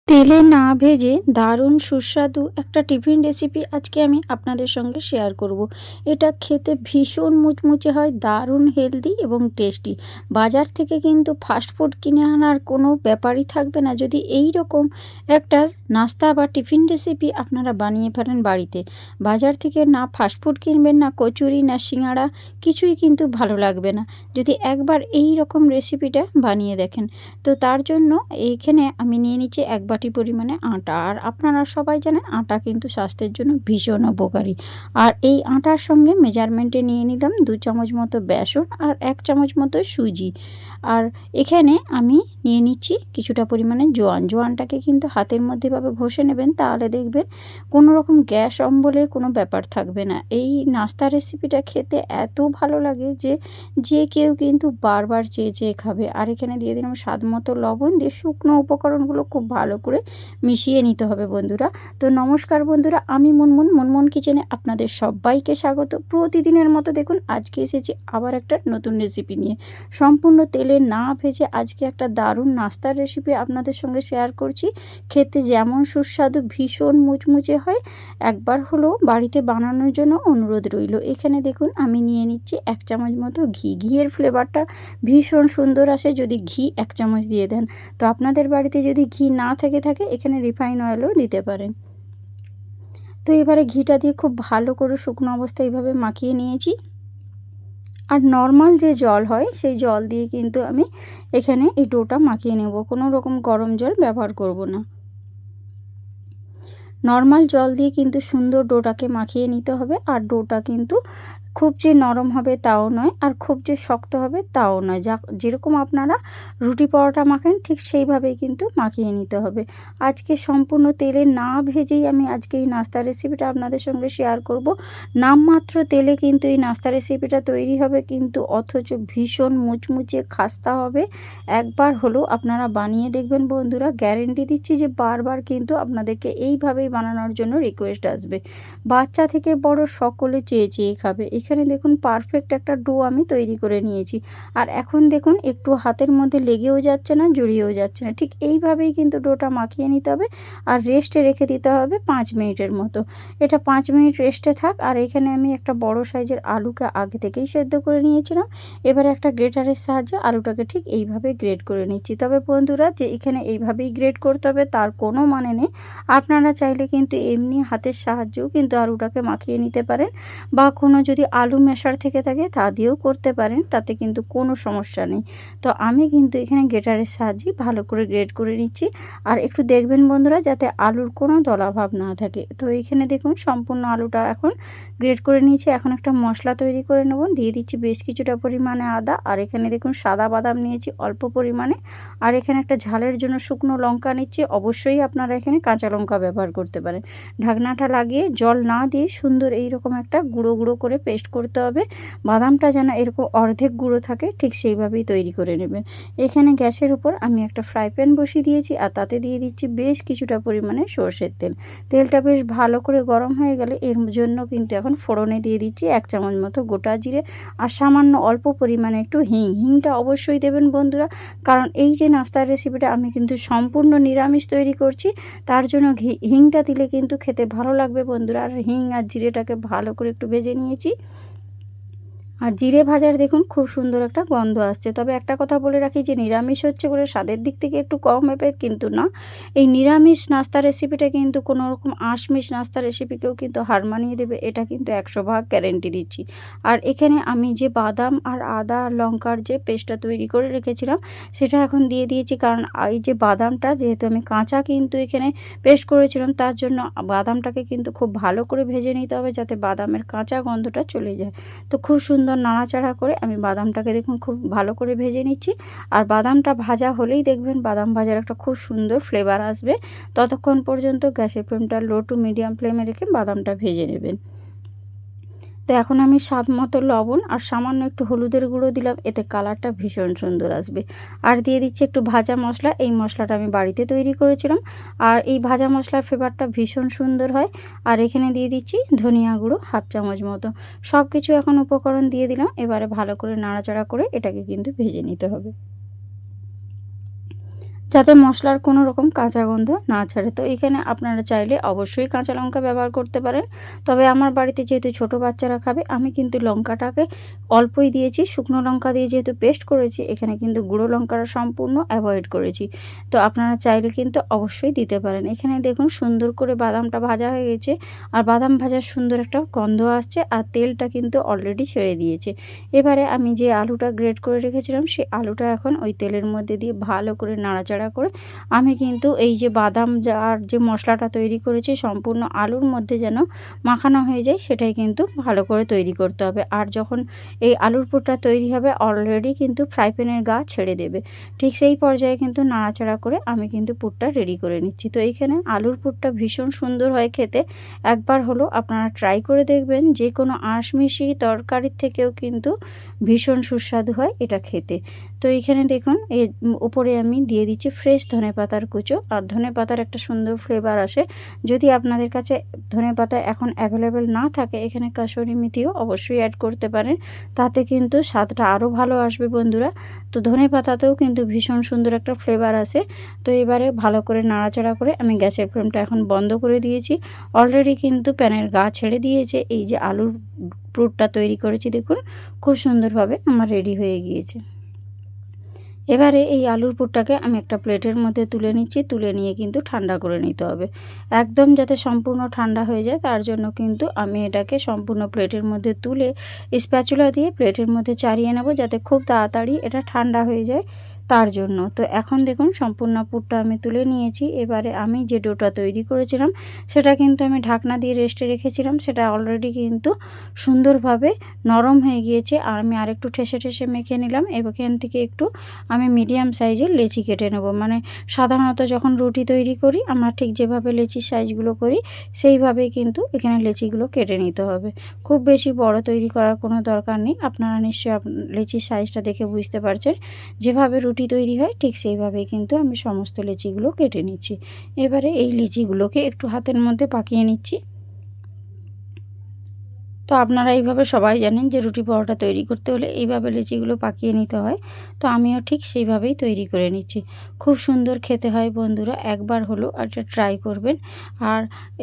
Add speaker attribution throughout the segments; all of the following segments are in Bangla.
Speaker 1: তেলে না ভেজে দারুণ সুস্বাদু একটা টিফিন রেসিপি আজকে আমি আপনাদের সঙ্গে শেয়ার করব। এটা খেতে ভীষণ মুচমুচে হয়, দারুণ হেলদি এবং টেস্টি। বাজার থেকে কিন্তু ফাস্টফুড কিনে আনার কোনো ব্যাপারই থাকবে না যদি এই রকম একটা নাস্তা বা টিফিন রেসিপি আপনারা বানিয়ে ফেলেন বাড়িতে। বাজার থেকে না ফাস্টফুড কিনবেন, না কচুরি, না সিঙাড়া, কিছুই কিন্তু ভালো লাগবে না যদি একবার এই রকম রেসিপিটা বানিয়ে দেখেন। তো তার জন্য এইখানে আমি নিয়ে নিচ্ছি 1 বাটি পরিমাণে আটা। আর আপনারা সবাই জানেন আটা কিন্তু স্বাস্থ্যের জন্য ভীষণ উপকারী। আর এই আটার সঙ্গে মেজারমেন্টে নিয়ে নিলাম 2 চামচ মতো বেসন আর 1 চামচ মতো সুজি। আর এখানে আমি নিয়ে নিচ্ছি কিছুটা পরিমাণে জোয়ান। জোয়ানটাকে কিন্তু হাতের মধ্যে এভাবে ঘষে নেবেন, তাহলে দেখবেন কোনো রকম গ্যাস অম্বলের কোনো ব্যাপার থাকবে না। এই নাস্তা রেসিপিটা খেতে এত ভালো লাগে যে কেউ কিন্তু বারবার চেয়ে চেয়ে খাবে। আর এখানে দিয়ে দিলাম স্বাদ মতো লবণ, দিয়ে শুকনো উপকরণগুলো খুব ভালো করে মিশিয়ে নিতে হবে বন্ধুরা। তো নমস্কার বন্ধুরা, আমি মুনমুন কিচেনে আপনাদের সবাইকে স্বাগত। প্রতিদিনের মতো দেখুন আজকে এসেছি আবার একটা নতুন রেসিপি নিয়ে। সম্পূর্ণ তেলে না ভেজে আজকে একটা দারুণ নাস্তার রেসিপি আপনাদের সঙ্গে শেয়ার করছি। খেতে যেমন সুস্বাদু, ভীষণ মুচমুচে হয়, একবার হলেও বাড়িতে বানানোর জন্য অনুরোধ রইল। এখানে দেখুন আমি নিয়ে নিচ্ছি 1 চামচ মতো ঘি। ঘিয়ের ফ্লেভারটা ভীষণ সুন্দর আসে যদি ঘি 1 চামচ দিয়ে দেন। তো আপনাদের বাড়িতে যদি ঘি না থেকে থাকে এখানে রিফাইন অয়েলও দিতে পারেন। তো এবারে ঘিটা দিয়ে খুব ভালো করে শুকনো অবস্থায় এইভাবে মাখিয়ে নিয়েছি। আর নর্মাল যে জল হয় সেই জল দিয়ে কিন্তু আমি এখানে এই ডোটা মাখিয়ে নেব, কোনো রকম গরম জল ব্যবহার করব না। নর্মাল জল দিয়ে কিন্তু সুন্দর ডোটাকে মাখিয়ে নিতে হবে। আর ডোটা কিন্তু খুব যে নরম হবে তাও নয়, আর খুব যে শক্ত হবে তাও নয়। যেরকম আপনারা রুটি পরোটা মাখেন ঠিক সেইভাবেই কিন্তু মাখিয়ে নিতে হবে। আজকে সম্পূর্ণ তেলে না ভেজেই আমি আজকে এই নাস্তা রেসিপিটা আপনাদের সঙ্গে শেয়ার করব। নামমাত্র তেলে কিন্তু এই নাস্তা রেসিপিটা তৈরি হবে, কিন্তু অথচ ভীষণ মুচমুচে খাস্তা হবে। একবার হলেও আপনারা বানিয়ে দেখবেন বন্ধুরা, গ্যারেন্টি দিচ্ছি যে বারবার কিন্তু আপনাদেরকে এইভাবেই বানানোর জন্য রিকোয়েস্ট আসবে। বাচ্চা থেকে বড় সকলে চেয়ে চেয়ে খাবে। এখানে দেখুন পারফেক্ট একটা ডো আমি তৈরি করে নিয়েছি। আর এখন দেখুন একটু হাতের মধ্যে লেগেও যাচ্ছে না, জড়িয়েও যাচ্ছে না। ঠিক এইভাবেই কিন্তু ডোটা মাখিয়ে নিতে হবে আর রেস্টে রেখে দিতে হবে 5 মিনিটের মতো। এটা 5 মিনিট রেস্টে থাক। আর এখানে আমি একটা বড় সাইজের আলুকে আগে থেকেই সেদ্ধ করে নিয়েছিলাম। এবারে একটা গ্রেটারের সাহায্যে আলুটাকে ঠিক এইভাবে গ্রেট করে নিচ্ছি। তবে বন্ধুরা, যে এখানে এইভাবেই গ্রেট করতে হবে তার কোনো মানে নেই। আপনারা চাইলে কিন্তু এমনি হাতের সাহায্যেও কিন্তু আলুটাকে মাখিয়ে নিতে পারেন, বা কোনো যদি আলু ম্যাশার থেকে থাকে তা দিয়েও করতে পারেন, তাতে কিন্তু কোনো সমস্যা নেই। তো আমি কিন্তু এখানে গ্রেটারের সাহায্যে ভালো করে গ্রেট করে নিচ্ছি। আর একটু দেখবেন বন্ধুরা যাতে আলুর কোনো দলাভাব না থাকে। তো এইখানে দেখুন সম্পূর্ণ আলুটা এখন গ্রেট করে নিয়েছি। এখন একটা মশলা তৈরি করে নেব। দিয়ে দিচ্ছি বেশ কিছুটা পরিমাণে আদা। আর এখানে দেখুন সাদা বাদাম নিয়েছি অল্প পরিমাণে। আর এখানে একটা ঝালের জন্য শুকনো লঙ্কা নিচ্ছি। অবশ্যই আপনারা এখানে কাঁচা লঙ্কা ব্যবহার করতে পারেন। ঢাকনাটা লাগিয়ে জল না দিয়ে সুন্দর এইরকম একটা গুঁড়ো গুঁড়ো করে পেস্ট করতে হবে। বাদামটা যেন এরকম অর্ধেক গুঁড়ো থাকে ঠিক সেইভাবেই তৈরি করে নেবেন। এখানে গ্যাসের উপর আমি একটা ফ্রাই প্যান বসিয়ে দিয়েছি, আর তাতে দিয়ে দিচ্ছি বেশ কিছুটা পরিমাণে সর্ষের তেল। তেলটা বেশ ভালো করে গরম হয়ে গেলে এর জন্য কিন্তু এখন ফোড়নে দিয়ে দিচ্ছি 1 চামচ মতো গোটা জিরে আর সামান্য অল্প পরিমাণে একটু হিংটা অবশ্যই দেবেন বন্ধুরা, কারণ এই যে নাস্তার রেসিপিটা আমি কিন্তু সম্পূর্ণ নিরামিষ তৈরি করছি, তার জন্য হিংটা দিলে কিন্তু খেতে ভালো লাগবে বন্ধুরা। আর হিং আর জিরেটাকে ভালো করে একটু ভেজে নিয়েছি। আর জিরে ভাজার দেখুন খুব সুন্দর একটা গন্ধ আসছে। তবে একটা কথা বলে রাখি যে নিরামিষ হচ্ছে বলে স্বাদের দিক থেকে একটু কম হবে কিন্তু না, এই নিরামিষ নাস্তা রেসিপিটা কিন্তু কোনো রকম আঁশমিশ নাস্তা রেসিপিকেও কিন্তু হার মানিয়ে দেবে, এটা কিন্তু 100% গ্যারেন্টি দিচ্ছি। আর এখানে আমি যে বাদাম আর আদা আর লঙ্কার যে পেস্টটা তৈরি করে রেখেছিলাম সেটা এখন দিয়ে দিয়েছি, কারণ এই যে বাদামটা যেহেতু আমি কাঁচা কিন্তু এখানে পেস্ট করেছিলাম, তার জন্য বাদামটাকে কিন্তু খুব ভালো করে ভেজে নিতে হবে যাতে বাদামের কাঁচা গন্ধটা চলে যায়। তো খুব সুন্দর নাড়াচাড়া করে আমি বাদামটাকে দেখুন খুব ভালো করে ভেজে নিচ্ছি। আর বাদামটা ভাজা হলেই দেখবেন বাদাম ভাজার একটা খুব সুন্দর ফ্লেভার আসবে। ততক্ষণ পর্যন্ত গ্যাসের ফ্লেমটা লো টু মিডিয়াম ফ্লেমে রেখে বাদামটা ভেজে নেবেন। তো এখন আমি স্বাদ মতো লবণ আর সামান্য একটু হলুদের গুঁড়ো দিলাম, এতে কালারটা ভীষণ সুন্দর আসবে। আর দিয়ে দিচ্ছি একটু ভাজা মশলা। এই মশলাটা আমি বাড়িতে তৈরি করেছিলাম, আর এই ভাজা মশলার ফ্লেভারটা ভীষণ সুন্দর হয়। আর এখানে দিয়ে দিচ্ছি ধনিয়া গুঁড়ো 1/2 চামচ মতো। সব কিছু এখন উপকরণ দিয়ে দিলাম। এবারে ভালো করে নাড়াচাড়া করে এটাকে কিন্তু ভেজে নিতে হবে। যাতে মশলার কোনো রকম কাঁচা গন্ধ না ছাড়ে। তো এখানে আপনারা চাইলে অবশ্যই কাঁচা লঙ্কা ব্যবহার করতে পারেন, তবে আমার বাড়িতে যেহেতু ছোটো বাচ্চারা খাবে আমি কিন্তু লঙ্কাটাকে অল্পই দিয়েছি। শুকনো লঙ্কা দিয়ে যেহেতু পেস্ট করেছি, এখানে কিন্তু গুঁড়ো লঙ্কাটা সম্পূর্ণ অ্যাভয়েড করেছি। তো আপনারা চাইলে কিন্তু অবশ্যই দিতে পারেন। এখানে দেখুন সুন্দর করে বাদামটা ভাজা হয়ে গেছে, আর বাদাম ভাজার সুন্দর একটা গন্ধ আসছে, আর তেলটা কিন্তু অলরেডি ছেড়ে দিয়েছে। এবারে আমি যে আলুটা গ্রেট করে রেখেছিলাম সেই আলুটা এখন ওই তেলের মধ্যে দিয়ে ভালো করে নাড়াচাড়া করে আমি কিন্তু এই যে বাদাম আর যে মশলাটা তৈরি করেছি সম্পূর্ণ আলুর মধ্যে যেন মাখানো হয়ে যায়, সেটাই কিন্তু ভালো করে তৈরি করতে হবে। আর যখন এই আলুর পুরটা তৈরি হবে অলরেডি কিন্তু ফ্রাই প্যানের গা ছেড়ে দেবে, ঠিক সেই পর্যায়ে কিন্তু নাড়াচাড়া করে আমি কিন্তু পুরটা রেডি করে নিচ্ছি। তো এইখানে আলুর পুরটা ভীষণ সুন্দর হয় খেতে, একবার হলো আপনারা ট্রাই করে দেখবেন। যে কোনো আঁশমিশি তরকারির থেকেও কিন্তু ভীষণ সুস্বাদু হয় এটা খেতে। তো এইখানে দেখুন এর উপরে আমি দিয়ে দিচ্ছি ফ্রেশ ধনেপাতার কুচো, আর ধনেপাতার একটা সুন্দর ফ্লেভার আসে। যদি আপনাদের কাছে ধনেপাতা এখন অ্যাভেলেবেল না থাকে, এখানে কাসুরি মেথিও অবশ্যই অ্যাড করতে পারেন, তাতে কিন্তু স্বাদটা আরও ভালো আসবে বন্ধুরা। তো ধনেপাতাতেও কিন্তু ভীষণ সুন্দর একটা ফ্লেভার আসে। তো এবারে ভালো করে নাড়াচাড়া করে আমি গ্যাসের ফ্লেমটা এখন বন্ধ করে দিয়েছি। অলরেডি কিন্তু প্যানের গা ছেড়ে দিয়েছে। এই যে আলুর পুরটা তৈরি করেছি দেখুন খুব সুন্দরভাবে আমার রেডি হয়ে গিয়েছে। এবারে এই আলুর পুরটাকে আমি একটা প্লেটের মধ্যে তুলে নিচ্ছি, তুলে নিয়ে কিন্তু ঠান্ডা করে নিতে হবে, একদম যাতে সম্পূর্ণ ঠান্ডা হয়ে যায়। তার জন্য কিন্তু আমি এটাকে সম্পূর্ণ প্লেটের মধ্যে তুলে স্প্যাচুলা দিয়ে প্লেটের মধ্যে চাড়িয়ে নেব, যাতে খুব তাড়াতাড়ি এটা ঠান্ডা হয়ে যায় তার জন্য। তো এখন দেখুন সম্পূর্ণ পুরটা আমি তুলে নিয়েছি। এবারে আমি যে ডোটা তৈরি করেছিলাম সেটা কিন্তু আমি ঢাকনা দিয়ে রেস্টে রেখেছিলাম, সেটা অলরেডি কিন্তু সুন্দরভাবে নরম হয়ে গিয়েছে। আর আমি আরেকটু ঠেসে ঠেসে মেখে নিলাম। এখান থেকে একটু আমি মিডিয়াম সাইজের লেচি কেটে নেব, মানে সাধারণত যখন রুটি তৈরি করি আমরা ঠিক যেভাবে লেচির সাইজগুলো করি সেইভাবেই কিন্তু এখানে লেচিগুলো কেটে নিতে হবে। খুব বেশি বড় তৈরি করার কোনো দরকার নেই। আপনারা নিশ্চয়ই লেচির সাইজটা দেখে বুঝতে পারছেন, যেভাবে রুটি তৈরি হয় ঠিক সেইভাবেই কিন্তু আমি সমস্ত লেচিগুলো কেটে নিচ্ছি। এবারে এই লিচিগুলোকে একটু হাতের মধ্যে পাকিয়ে নিচ্ছি। তো আপনারা এইভাবে সবাই জানেন যে রুটি পরোটা তৈরি করতে হলে এইভাবে লিচিগুলো পাকিয়ে নিতে হয়। তো আমিও ঠিক সেইভাবেই তৈরি করে নিচ্ছি। খুব সুন্দর খেতে হয় বন্ধুরা, একবার হলো এটা ট্রাই করবেন। আর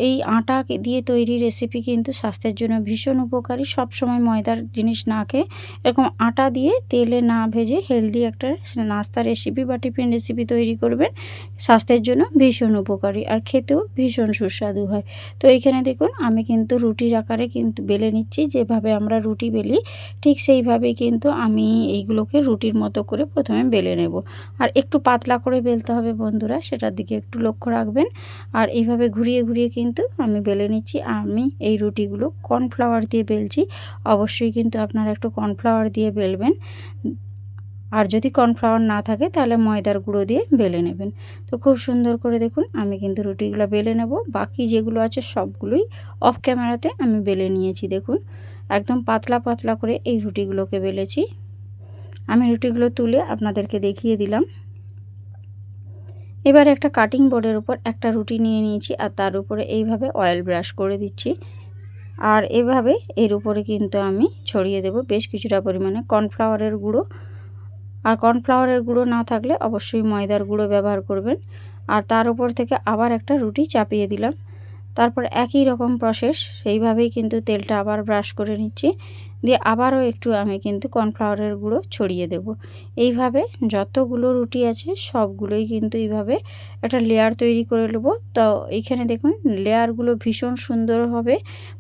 Speaker 1: এই আটা দিয়ে তৈরি রেসিপি কিন্তু স্বাস্থ্যের জন্য ভীষণ উপকারী। সব সময় ময়দার জিনিস না খেয়ে এরকম আটা দিয়ে তেলে না ভেজে হেলদি একটা নাস্তা রেসিপি বা টিফিন রেসিপি তৈরি করবেন, স্বাস্থ্যের জন্য ভীষণ উপকারী আর খেতেও ভীষণ সুস্বাদু হয়। তো এইখানে দেখুন আমি কিন্তু রুটির আকারে কিন্তু বেলে নিচ্ছি, যেভাবে আমরা রুটি বেলি ঠিক সেইভাবেই কিন্তু আমি এইগুলোকে রুটির মতো করে প্রথমে বেলে নেব। আর একটু পাতলা করে বেলতে হবে বন্ধুরা, সেটার দিকে একটু লক্ষ্য রাখবেন। আর এইভাবে ঘুরিয়ে ঘুরিয়ে কিন্তু আমি বেলে নিচ্ছি। আমি এই রুটিগুলো কর্নফ্লাওয়ার দিয়ে বেলছি, অবশ্যই কিন্তু আপনারা একটু কর্নফ্লাওয়ার দিয়ে বেলবেন। আর যদি কর্নফ্লাওয়ার না থাকে তাহলে ময়দার গুঁড়ো দিয়ে বেলে নেবেন। তো খুব সুন্দর করে দেখুন আমি কিন্তু রুটিগুলো বেলে নেব। বাকি যেগুলো আছে সবগুলোই অফ ক্যামেরাতে আমি বেলে নিয়েছি। দেখুন একদম পাতলা পাতলা করে এই রুটিগুলোকে বেলেছি। আমি রুটিগুলো তুলে আপনাদেরকে দেখিয়ে দিলাম। এবার একটা কাটিং বোর্ডের উপর একটা রুটি নিয়ে নিয়েছি, আর তার উপরে এইভাবে অয়েল ব্রাশ করে দিচ্ছি। আর এভাবে এর উপরে কিন্তু আমি ছড়িয়ে দেব বেশ কিছুটা পরিমাণে কর্নফ্লাওয়ারের গুঁড়ো। আর কর্নফ্লাওয়ারের গুঁড়ো না থাকলে অবশ্যই ময়দার গুঁড়ো ব্যবহার করবেন। আর তার উপর থেকে আবার একটা রুটি চাপিয়ে দিলাম। তারপর একই রকম প্রসেস, সেইভাবেই কিন্তু তেলটা আবার ব্রাশ করে নিচ্ছি, দিয়ে আবারও একটু আমি কিন্তু কর্নফ্লাওয়ারের গুঁড়ো ছড়িয়ে দেব। এইভাবে যতগুলো রুটি আছে সবগুলোই কিন্তু এইভাবে একটা লেয়ার তৈরি করে নেব। তো এইখানে দেখুন লেয়ারগুলো ভীষণ সুন্দর হবে,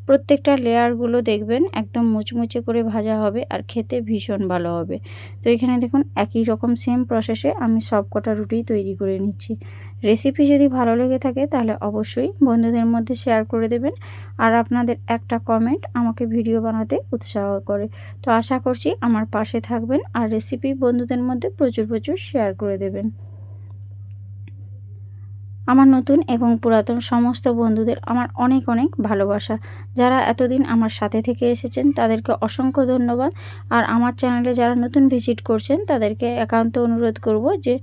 Speaker 1: প্রত্যেকটা লেয়ারগুলো দেখবেন একদম মুচমুচে করে ভাজা হবে আর খেতে ভীষণ ভালো হবে। তো এখানে দেখুন একই রকম সেম প্রসেসে আমি সব কটা রুটি তৈরি করে নিচ্ছি। রেসিপি যদি ভালো লেগে থাকে তাহলে অবশ্যই বন্ধুদের মধ্যে শেয়ার করে দেবেন। আর আপনাদের একটা কমেন্ট আমাকে ভিডিও বানাতে উৎসাহ করে। তো আশা করছি আমার পাশে থাকবেন আর রেসিপি বন্ধুদের মধ্যে প্রচুর প্রচুর শেয়ার করে দেবেন। আমার নতুন এবং পুরাতন সমস্ত বন্ধুদের আমার অনেক অনেক ভালোবাসা। যারা এতদিন আমার সাথে থেকে এসেছেন তাদেরকে অসংখ্য ধন্যবাদ। আর আমার চ্যানেলে যারা নতুন ভিজিট করছেন তাদেরকে একান্ত অনুরোধ করব যে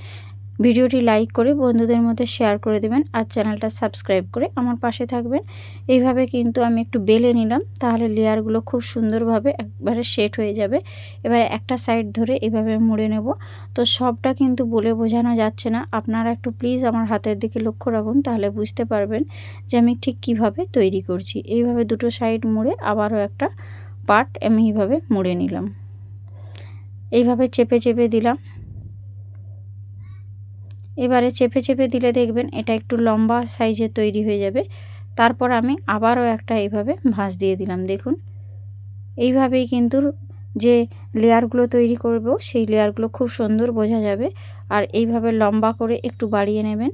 Speaker 1: ভিডিওটি লাইক করে বন্ধুদের মধ্যে শেয়ার করে দেবেন আর চ্যানেলটা সাবস্ক্রাইব করে আমার পাশে থাকবেন। এইভাবে কিন্তু আমি একটু বেলে নিলাম, তাহলে লেয়ারগুলো খুব সুন্দরভাবে একবারে সেট হয়ে যাবে। এবারে একটা সাইড ধরে এভাবে মুড়ে নেব। তো সবটা কিন্তু বলে বোঝানো যাচ্ছে না, আপনারা একটু প্লিজ আমার হাতের দিকে লক্ষ্য রাখুন, তাহলে বুঝতে পারবেন যে আমি ঠিক কিভাবে তৈরি করছি। এইভাবে দুটো সাইড মুড়ে আবারও একটা পার্ট আমি এইভাবে মুড়ে নিলাম। এইভাবে চেপে চেপে দিলাম। এবারে চেপে চেপে দিলে দেখবেন এটা একটু লম্বা সাইজের তৈরি হয়ে যাবে। তারপর আমি আবারও একটা এইভাবে ভাঁজ দিয়ে দিলাম। দেখুন এইভাবেই কিন্তু যে লেয়ারগুলো তৈরি করব সেই লেয়ারগুলো খুব সুন্দর বোঝা যাবে। আর এইভাবে লম্বা করে একটু বাড়িয়ে নেবেন।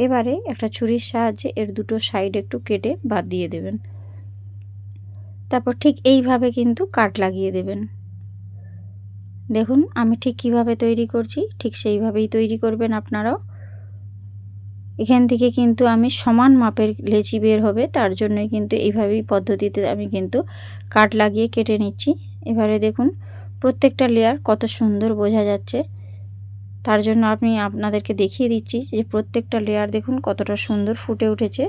Speaker 1: এবারে একটা ছুরির সাহায্যে এর দুটো সাইড একটু কেটে বাদ দিয়ে দেবেন। তারপর ঠিক এইভাবে কিন্তু কাট লাগিয়ে দেবেন। দেখুন আমি ঠিক কিভাবে তৈরি করছি, ঠিক সেইভাবেই তৈরি করবেন আপনারাও। এখান থেকে কিন্তু আমি সমান মাপের লেচি বের হবে, তার জন্যই কিন্তু এইভাবেই পদ্ধতিতে আমি কিন্তু কাট লাগিয়ে কেটে নিচ্ছি। এবারে দেখুন প্রত্যেকটা লেয়ার কত সুন্দর বোঝা যাচ্ছে, তার জন্য আমি আপনাদেরকে দেখিয়ে দিচ্ছি যে প্রত্যেকটা লেয়ার দেখুন কতটা সুন্দর ফুটে উঠেছে।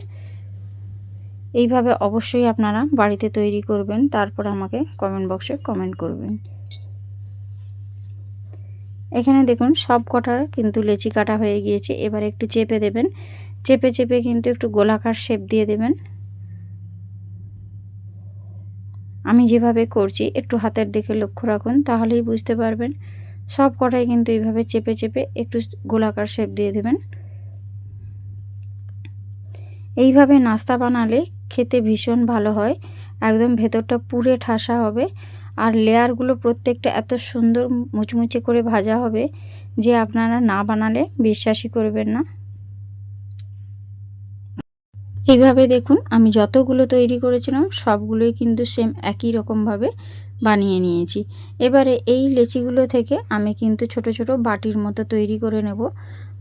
Speaker 1: এইভাবে অবশ্যই আপনারা বাড়িতে তৈরি করবেন, তারপর আমাকে কমেন্ট বক্সে কমেন্ট করবেন। এখানে দেখুন সব কটার কিন্তু লেচি কাটা হয়ে গিয়েছে। এবার একটু চেপে দেবেন, চেপে চেপে কিন্তু একটু গোলাকার শেপ দিয়ে দেবেন। আমি যেভাবে করছি একটু হাতের দিকে লক্ষ্য রাখুন, তাহলেই বুঝতে পারবেন। সব কটাই কিন্তু এইভাবে চেপে চেপে একটু গোলাকার শেপ দিয়ে দেবেন। এইভাবে নাস্তা বানালে খেতে ভীষণ ভালো হয়, একদম ভেতরটা পুরে ঠাসা হবে আর লেয়ারগুলো প্রত্যেকটা এত সুন্দর মুচমুচে করে ভাজা হবে যে আপনারা না বানালে বিশ্বাসই করবেন না। এইভাবে দেখুন আমি যতগুলো তৈরি করেছিলাম সবগুলোই কিন্তু সেম একই রকমভাবে বানিয়ে নিয়েছি। এবারে এই লেচিগুলো থেকে আমি কিন্তু ছোট ছোট বাটির মতো তৈরি করে নেব।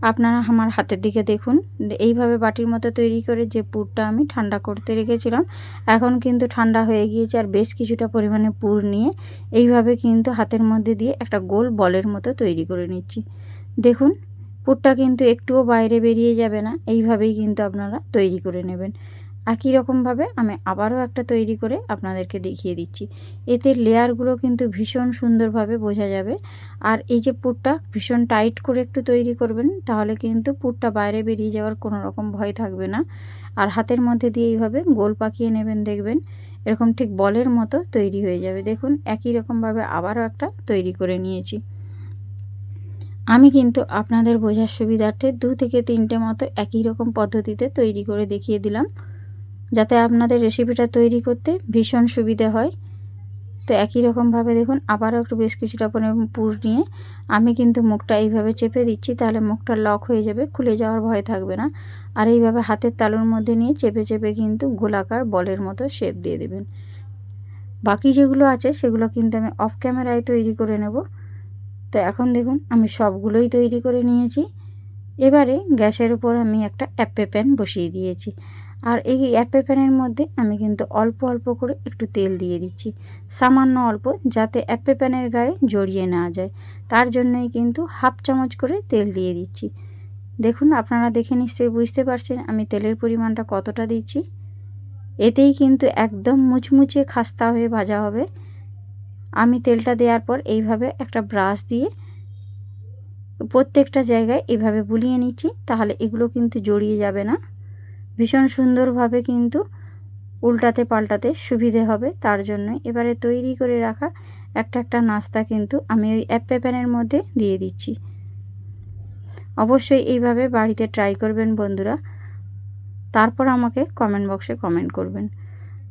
Speaker 1: আপনারা আমার হাতের দিকে দেখুন, এইভাবে বাটির মতো তৈরি করে যে পুরটা আমি ঠান্ডা করতে রেখেছিলাম এখন কিন্তু ঠান্ডা হয়ে গিয়েছে। আর বেশ কিছুটা পরিমাণে পুর নিয়ে এইভাবে কিন্তু হাতের মধ্যে দিয়ে একটা গোল বলের মতো তৈরি করে নিচ্ছি। দেখুন পুরটা কিন্তু একটুও বাইরে বেরিয়ে যাবে না, এইভাবেই কিন্তু আপনারা তৈরি করে নেবেন। একই রকমভাবে আমি আবারও একটা তৈরি করে আপনাদেরকে দেখিয়ে দিচ্ছি। এতে লেয়ারগুলো কিন্তু ভীষণ সুন্দরভাবে বোঝা যাবে। আর এই যে পুরটা ভীষণ টাইট করে একটু তৈরি করবেন, তাহলে কিন্তু পুরটা বাইরে বেরিয়ে যাওয়ার কোনো রকম ভয় থাকবে না। আর হাতের মধ্যে দিয়ে এইভাবে গোল পাকিয়ে নেবেন, দেখবেন এরকম ঠিক বলের মতো তৈরি হয়ে যাবে। দেখুন একই রকমভাবে আবারও একটা তৈরি করে নিয়েছি। আমি কিন্তু আপনাদের বোঝার সুবিধার্থে 2 থেকে 3টে মতো একই রকম পদ্ধতিতে তৈরি করে দেখিয়ে দিলাম, যাতে আপনাদের রেসিপিটা তৈরি করতে ভীষণ সুবিধে হয়। তো একই রকমভাবে দেখুন আবারও একটু বেশ কিছুটা পরিমাণ পুর নিয়ে আমি কিন্তু মুখটা এইভাবে চেপে দিচ্ছি, তাহলে মুখটা লক হয়ে যাবে, খুলে যাওয়ার ভয় থাকবে না। আর এইভাবে হাতের তালুর মধ্যে নিয়ে চেপে চেপে কিন্তু গোলাকার বলের মতো শেপ দিয়ে দেবেন। বাকি যেগুলো আছে সেগুলো কিন্তু আমি অফ ক্যামেরায় তৈরি করে নেব। তো এখন দেখুন আমি সবগুলোই তৈরি করে নিয়েছি। এবারে গ্যাসের উপর আমি একটা অ্যাপে প্যান বসিয়ে দিয়েছি। আর এই অ্যাপে প্যানের মধ্যে আমি কিন্তু অল্প অল্প করে একটু তেল দিয়ে দিচ্ছি, সামান্য অল্প, যাতে অ্যাপে প্যানের গায়ে জড়িয়ে না যায়। তার জন্যই কিন্তু হাফ চামচ করে তেল দিয়ে দিচ্ছি। দেখুন আপনারা দেখে নিশ্চয়ই বুঝতে পারছেন আমি তেলের পরিমাণটা কতটা দিচ্ছি। এতেই কিন্তু একদম মুচমুচে খাস্তা হয়ে ভাজা হবে। আমি তেলটা দেওয়ার পর এইভাবে একটা ব্রাশ দিয়ে প্রত্যেকটা জায়গায় এভাবে বুলিয়ে নিচ্ছি, তাহলে এগুলো কিন্তু জড়িয়ে যাবে না। ভীষণ সুন্দরভাবে কিন্তু উল্টাতে পাল্টাতে সুবিধে হবে, তার জন্য এবারে তৈরি করে রাখা একটা একটা নাস্তা কিন্তু আমি ওই অ্যাপে প্যানের মধ্যে দিয়ে দিচ্ছি। অবশ্যই এইভাবে বাড়িতে ট্রাই করবেন বন্ধুরা, তারপর আমাকে কমেন্ট বক্সে কমেন্ট করবেন।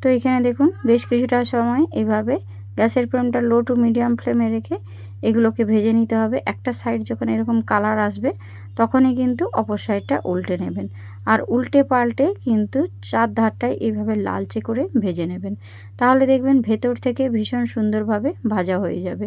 Speaker 1: তো এখানে দেখুন বেশ কিছুটা সময় এইভাবে গ্যাসের ফ্লেমটা লো টু মিডিয়াম ফ্লেমে রেখে এগুলোকে ভেজে নিতে হবে। একটা সাইড যখন এরকম কালার আসবে তখনই কিন্তু অপর সাইডটা উল্টে নেবেন। আর উল্টে পাল্টে কিন্তু চারধারটায় এইভাবে লালচে করে ভেজে নেবেন, তাহলে দেখবেন ভেতর থেকে ভীষণ সুন্দরভাবে ভাজা হয়ে যাবে।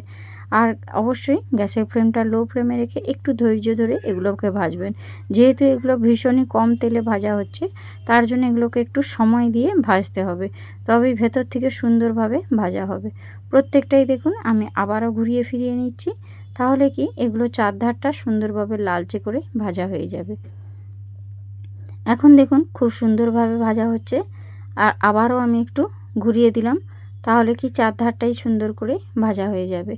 Speaker 1: আর অবশ্যই গ্যাসের ফ্লেমটা লো ফ্লেমে রেখে একটু ধৈর্য ধরে এগুলোকে ভাজবেন। যেহেতু এগুলো ভীষণই কম তেলে ভাজা হচ্ছে, তার জন্য এগুলোকে একটু সময় দিয়ে ভাজতে হবে, তবেই ভেতর থেকে সুন্দরভাবে ভাজা হবে। প্রত্যেকটাই দেখুন আমি আবারও ঘুরিয়ে ফিরিয়ে নিচ্ছি, তাহলে কি এগুলো চারধারটা সুন্দরভাবে লালচে করে ভাজা হয়ে যাবে। এখন দেখুন খুব সুন্দরভাবে ভাজা হচ্ছে। আর আবারও আমি একটু ঘুরিয়ে দিলাম, তাহলে কি চারধারটাই সুন্দর করে ভাজা হয়ে যাবে।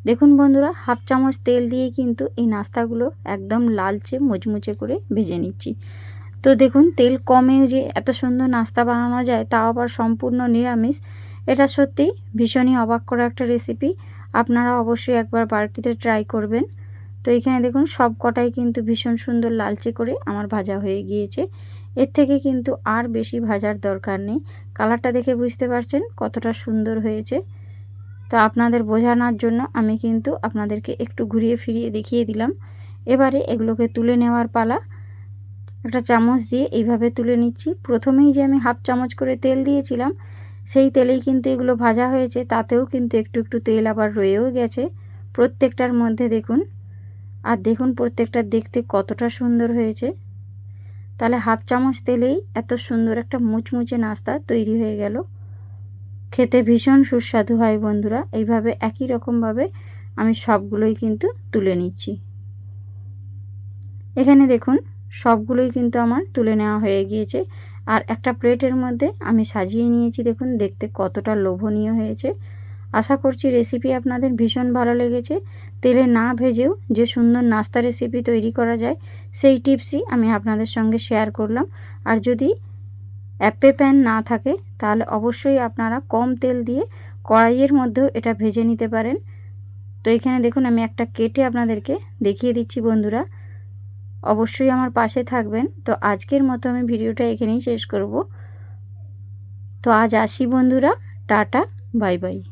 Speaker 1: দেখুন বন্ধুরা, হাফ চামচ তেল দিয়ে কিন্তু এই নাস্তাগুলো একদম লালচে মুচমুচে করে ভেজে নিচ্ছি। তো দেখুন তেল কমেও যে এত সুন্দর নাস্তা বানানো যায়, তাও আবার সম্পূর্ণ নিরামিষ, এটা সত্যি ভীষণই অবাক করা একটা রেসিপি। আপনারা অবশ্যই একবার বাড়িতে ট্রাই করবেন। তো এখানে দেখুন সব কটাই কিন্তু ভীষণ সুন্দর লালচে করে আমার ভাজা হয়ে গিয়েছে। এর থেকে কিন্তু আর বেশি ভাজার দরকার নেই। কালারটা দেখে বুঝতে পারছেন কতটা সুন্দর হয়েছে। তো আপনাদের বোঝানোর জন্য আমি কিন্তু আপনাদেরকে একটু ঘুরিয়ে ফিরিয়ে দেখিয়ে দিলাম। এবারে এগুলোকে তুলে নেওয়ার পালা। একটা চামচ দিয়ে এইভাবে তুলে নিচ্ছি। প্রথমেই যে আমি হাফ চামচ করে তেল দিয়েছিলাম, সেই তেলেই কিন্তু এগুলো ভাজা হয়েছে, তাতেও কিন্তু একটু একটু তেল আবার রয়েও গেছে প্রত্যেকটার মধ্যে দেখুন। আর দেখুন প্রত্যেকটা দেখতে কতটা সুন্দর হয়েছে। তাহলে হাফ চামচ তেলেই এত সুন্দর একটা মুচমুচে নাস্তা তৈরি হয়ে গেল। খেতে ভীষণ সুস্বাদু হয় বন্ধুরা। এইভাবে একই রকমভাবে আমি সবগুলোই কিন্তু তুলে নিচ্ছি। এখানে দেখুন সবগুলোই কিন্তু আমার তুলে নেওয়া হয়ে গিয়েছে। আর একটা প্লেটের মধ্যে আমি সাজিয়ে নিয়েছি। দেখুন দেখতে কতটা লোভনীয় হয়েছে। আশা করছি রেসিপি আপনাদের ভীষণ ভালো লেগেছে। তেলে না ভেজেও যে সুন্দর নাস্তা রেসিপি তৈরি করা যায়, সেই টিপসই আমি আপনাদের সঙ্গে শেয়ার করলাম। আর যদি অ্যাপে প্যান না থাকে, তাহলে অবশ্যই আপনারা কম তেল দিয়ে কড়াইয়ের মধ্যেও এটা ভেজে নিতে পারেন। তো এখানে দেখুন আমি একটা কেটে আপনাদেরকে দেখিয়ে দিচ্ছি বন্ধুরা। অবশ্যই আমার পাশে থাকবেন। তো আজকের মতো আমি ভিডিওটা এখানেই শেষ করব। তো আজ আসি বন্ধুরা, টাটা, বাই বাই।